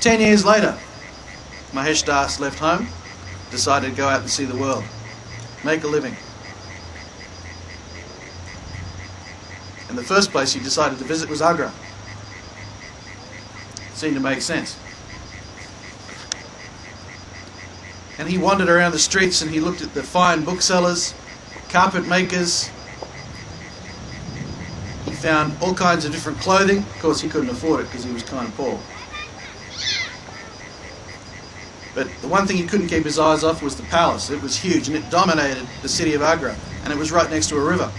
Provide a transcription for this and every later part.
10 years later, Mahesh Das left home, decided to go out and see the world, make a living. And the first place he decided to visit was Agra. Seemed to make sense. And he wandered around the streets and he looked at the fine booksellers, carpet makers. He found all kinds of different clothing. Of course, he couldn't afford it because he was kind of poor. But the one thing he couldn't keep his eyes off was the palace. It was huge and it dominated the city of Agra, and it was right next to a river.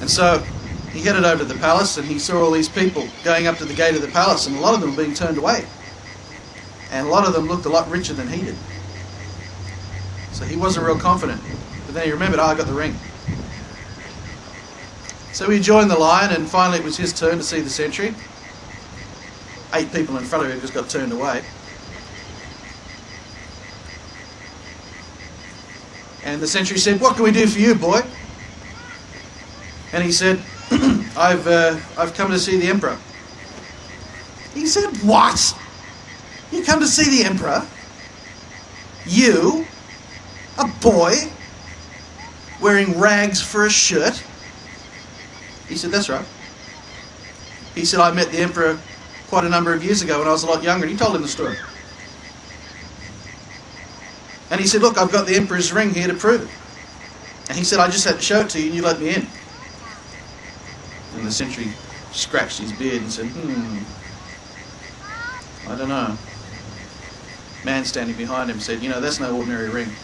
And so he headed over to the palace and he saw all these people going up to the gate of the palace, and a lot of them were being turned away. And a lot of them looked a lot richer than he did. So he wasn't real confident. But then he remembered, I got the ring. So he joined the line, and finally it was his turn to see the sentry. 8 people in front of him just got turned away. And the sentry said, "What can we do for you, boy?" And he said, I've come to see the Emperor. He said, "What? You come to see the Emperor? You? A boy? Wearing rags for a shirt?" He said, "That's right." He said, "I met the Emperor quite a number of years ago when I was a lot younger." And he told him the story. And he said, "Look, I've got the Emperor's ring here to prove it." And he said, "I just had to show it to you and you let me in." And the sentry scratched his beard and said, I don't know. Man standing behind him said, "You know, that's no ordinary ring.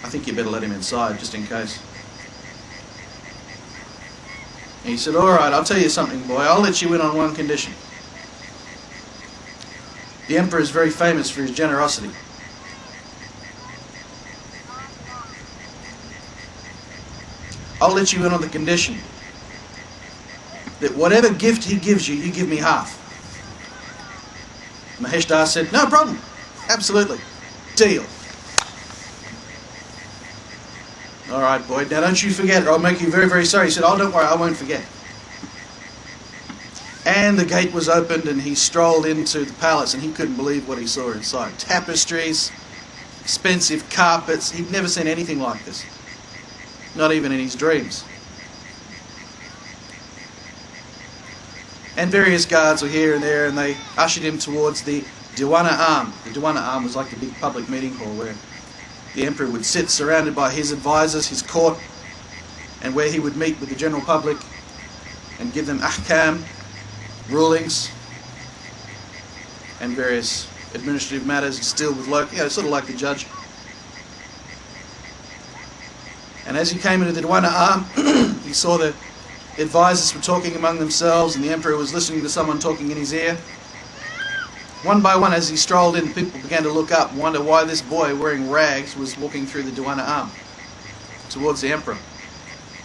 I think you better let him inside, just in case." And he said, "All right, I'll tell you something, boy. I'll let you in on one condition. The Emperor is very famous for his generosity. I'll let you in on the condition that whatever gift he gives you, you give me half." Mahesh Das said, "No problem. Absolutely. Deal." "All right, boy. Now don't you forget or I'll make you very, very sorry." He said, "Oh, don't worry. I won't forget." And the gate was opened and he strolled into the palace, and he couldn't believe what he saw inside. Tapestries, expensive carpets. He'd never seen anything like this. Not even in his dreams. And various guards were here and there, and they ushered him towards the Diwana Arm. The Diwana Arm was like the big public meeting hall where the Emperor would sit surrounded by his advisors, his court, and where he would meet with the general public and give them ahkam, rulings, and various administrative matters, and still with local, sort of like the judge. And as he came into the Diwana Arm, he saw the advisors were talking among themselves, and the Emperor was listening to someone talking in his ear. One by one, as he strolled in, people began to look up and wonder why this boy wearing rags was walking through the Diwana Arm towards the Emperor,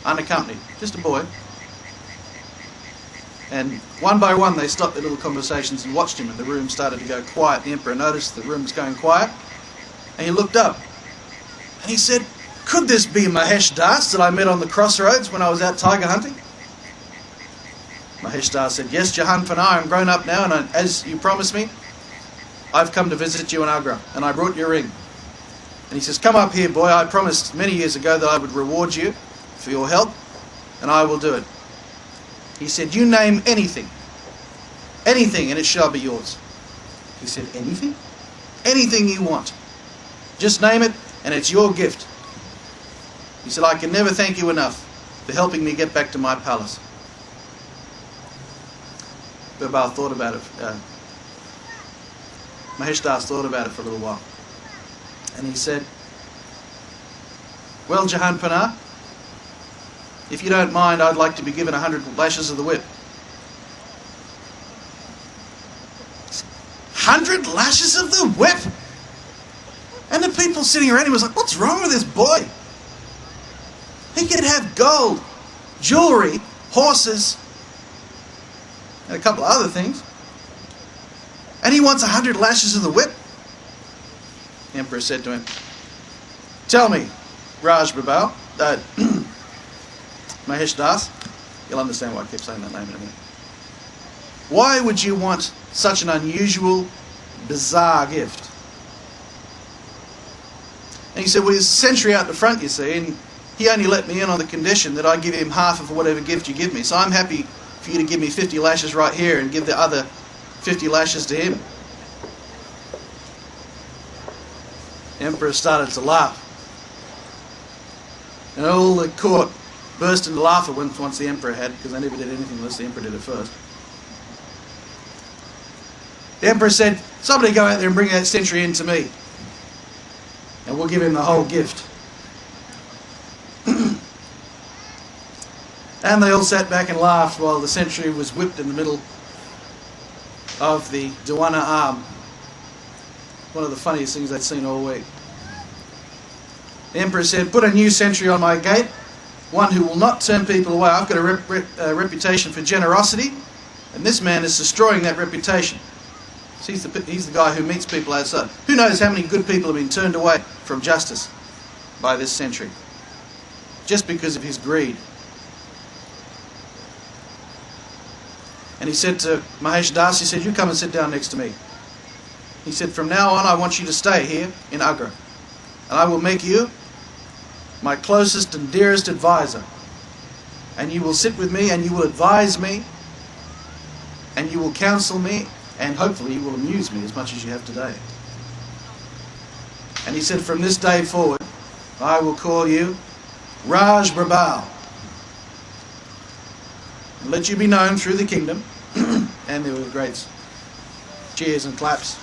unaccompanied, just a boy. And one by one they stopped their little conversations and watched him, and the room started to go quiet. The Emperor noticed the room was going quiet, and he looked up and he said, "Could this be Mahesh Das that I met on the crossroads when I was out tiger hunting?" Mahesh Das said, "Yes, Jahan Pana, I'm grown up now, and as you promised me, I've come to visit you in Agra, and I brought your ring." And he says, "Come up here, boy. I promised many years ago that I would reward you for your help, and I will do it." He said, "You name anything, anything, and it shall be yours." He said, "Anything? Anything you want. Just name it, and it's your gift." He said, "I can never thank you enough for helping me get back to my palace." Birbal thought about it. Mahesh Das thought about it for a little while. And he said, "Well, Jahan Pana, if you don't mind, I'd like to be given 100 lashes of the whip." 100 lashes of the whip? And the people sitting around him was like, "What's wrong with this boy? He could have gold, jewelry, horses, and a couple of other things. And he wants 100 lashes of the whip?" The Emperor said to him, "Tell me, Raj Birbal, Mahesh Das, You'll understand why I keep saying that name in a minute. Why would you want such an unusual, bizarre gift? And he said, well, there's a sentry out the front, you see, and he only let me in on the condition that I give him half of whatever gift you give me. So I'm happy for you to give me 50 lashes right here and give the other 50 lashes to him. The emperor started to laugh. And all the court burst into laughter once the emperor had, because they never did anything unless the emperor did it first. The emperor said, somebody go out there and bring that sentry in to me, and we'll give him the whole gift. And they all sat back and laughed while the sentry was whipped in the middle of the Duana arm. One of the funniest things they'd seen all week. The emperor said, put a new sentry on my gate, one who will not turn people away. I've got a reputation for generosity, and this man is destroying that reputation. So he's the guy who meets people outside. Who knows how many good people have been turned away from justice by this sentry, just because of his greed. And he said to Mahesh Das, he said, you come and sit down next to me. He said, from now on I want you to stay here in Agra, and I will make you my closest and dearest advisor. And you will sit with me and you will advise me and you will counsel me, and hopefully you will amuse me as much as you have today. And he said, from this day forward I will call you Raj Birbal, and let you be known through the kingdom. And there were great cheers and claps.